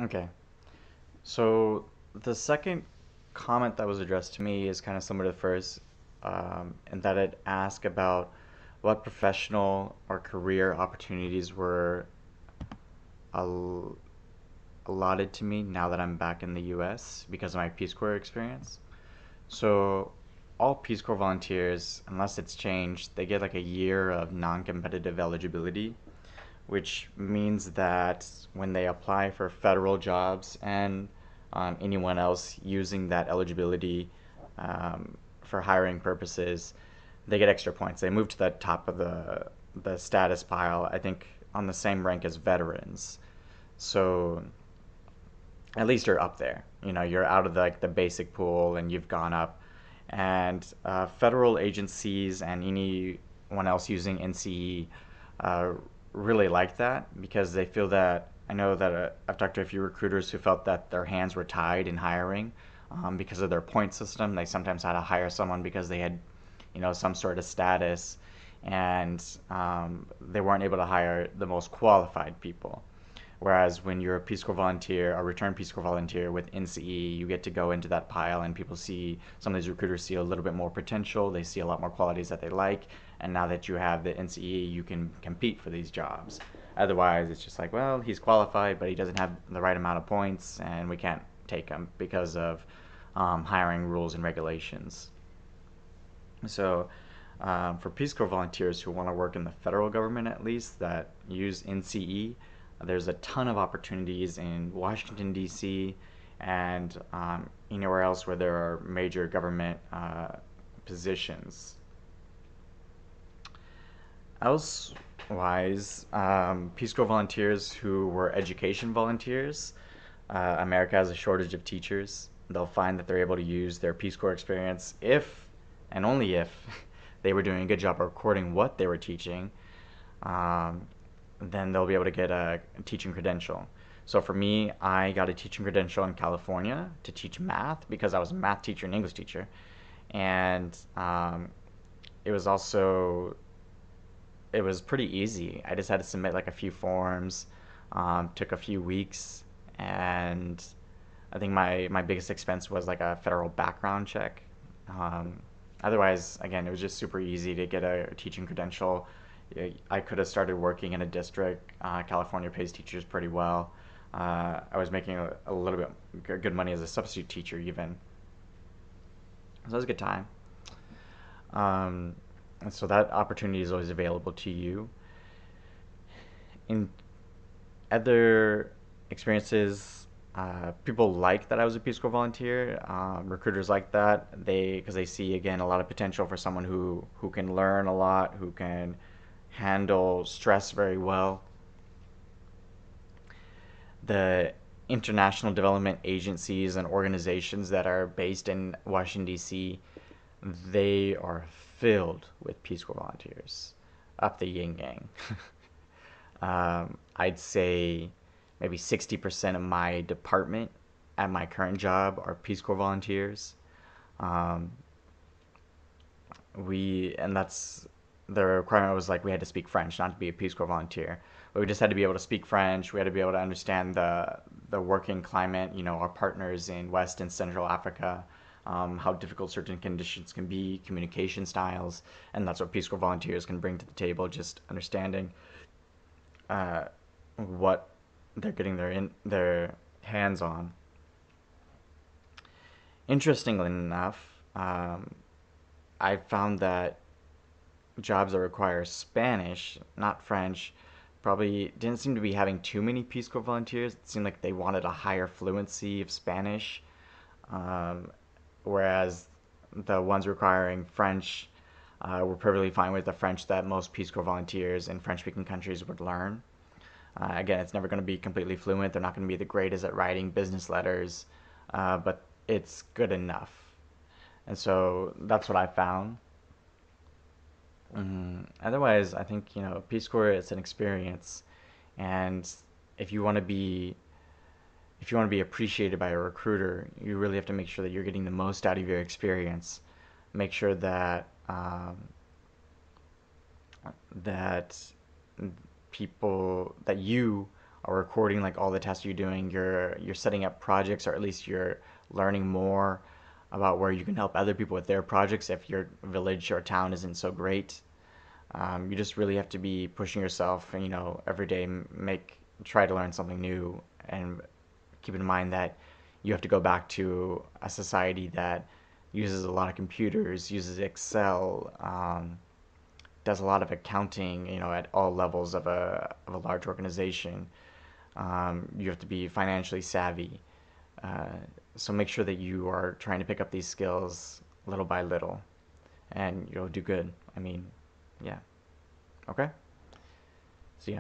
Okay. So the second comment that was addressed to me is kind of similar to the first, in that it asked about what professional or career opportunities were al allotted to me now that I'm back in the US because of my Peace Corps experience. So all Peace Corps volunteers, unless it's changed, they get like a year of non-competitive eligibility, which means that when they apply for federal jobs and anyone else using that eligibility for hiring purposes, they get extra points. They move to the top of the status pile, I think, on the same rank as veterans. So at least you're up there. You know, you're out of the basic pool and you've gone up. And federal agencies and anyone else using NCE uh, really like that because they feel that I know that I've talked to a few recruiters who felt that their hands were tied in hiring because of their point system. They sometimes had to hire someone because they had, some sort of status, and they weren't able to hire the most qualified people. Whereas when you're a Peace Corps volunteer, a returned Peace Corps volunteer with NCE, you get to go into that pile and people see, some of these recruiters see a little bit more potential, they see a lot more qualities that they like, and now that you have the NCE, you can compete for these jobs. Otherwise, it's just like, well, he's qualified, but he doesn't have the right amount of points, and we can't take him because of hiring rules and regulations. So, for Peace Corps volunteers who want to work in the federal government at least that use NCE, there's a ton of opportunities in Washington, D.C., and anywhere else where there are major government positions. Elsewise, Peace Corps volunteers who were education volunteers, America has a shortage of teachers. They'll find that they're able to use their Peace Corps experience if and only if they were doing a good job of recording what they were teaching, um, then they'll be able to get a teaching credential. So for me, I got a teaching credential in California to teach math because I was a math teacher and English teacher, and it was also it was pretty easy. I just had to submit like a few forms, took a few weeks, and I think my biggest expense was like a federal background check. Um, Otherwise, again, it was just super easy to get a teaching credential. I could have started working in a district. California pays teachers pretty well. I was making a little bit good money as a substitute teacher even. So that was a good time. Um, and so that opportunity is always available to you. In other experiences, people like that I was a Peace Corps volunteer. Recruiters like that because they see again a lot of potential for someone who can learn a lot, who can handle stress very well. The international development agencies and organizations that are based in Washington D.C., they are filled with Peace Corps volunteers up the yin yang. I'd say maybe 60% of my department at my current job are Peace Corps volunteers. Um, and that's the requirement was like we had to speak French, not to be a Peace Corps volunteer. But we just had to be able to speak French. We had to be able to understand the working climate. Our partners in West and Central Africa, how difficult certain conditions can be, communication styles, and that's what Peace Corps volunteers can bring to the table. Just understanding uh, what they're getting their hands on. Interestingly enough, I found that jobs that require Spanish, not French, probably didn't seem to be having too many Peace Corps volunteers. It seemed like they wanted a higher fluency of Spanish, um, whereas the ones requiring French were perfectly fine with the French that most Peace Corps volunteers in French-speaking countries would learn. Again, it's never going to be completely fluent. They're not going to be the greatest at writing business letters, but it's good enough. And so that's what I found. Otherwise, I think Peace Corps is an experience, and if you want to be if you want to be appreciated by a recruiter, you really have to make sure that you're getting the most out of your experience. Make sure that people that you or recording like all the tasks you're doing. You're setting up projects, or at least you're learning more about where you can help other people with their projects if your village or town isn't so great. You just really have to be pushing yourself, and every day try to learn something new, and keep in mind that you have to go back to a society that uses a lot of computers, uses Excel, does a lot of accounting, at all levels of a large organization. You have to be financially savvy. Uh, so make sure that you are trying to pick up these skills little by little, and you'll do good. I mean, yeah. Okay? So yeah.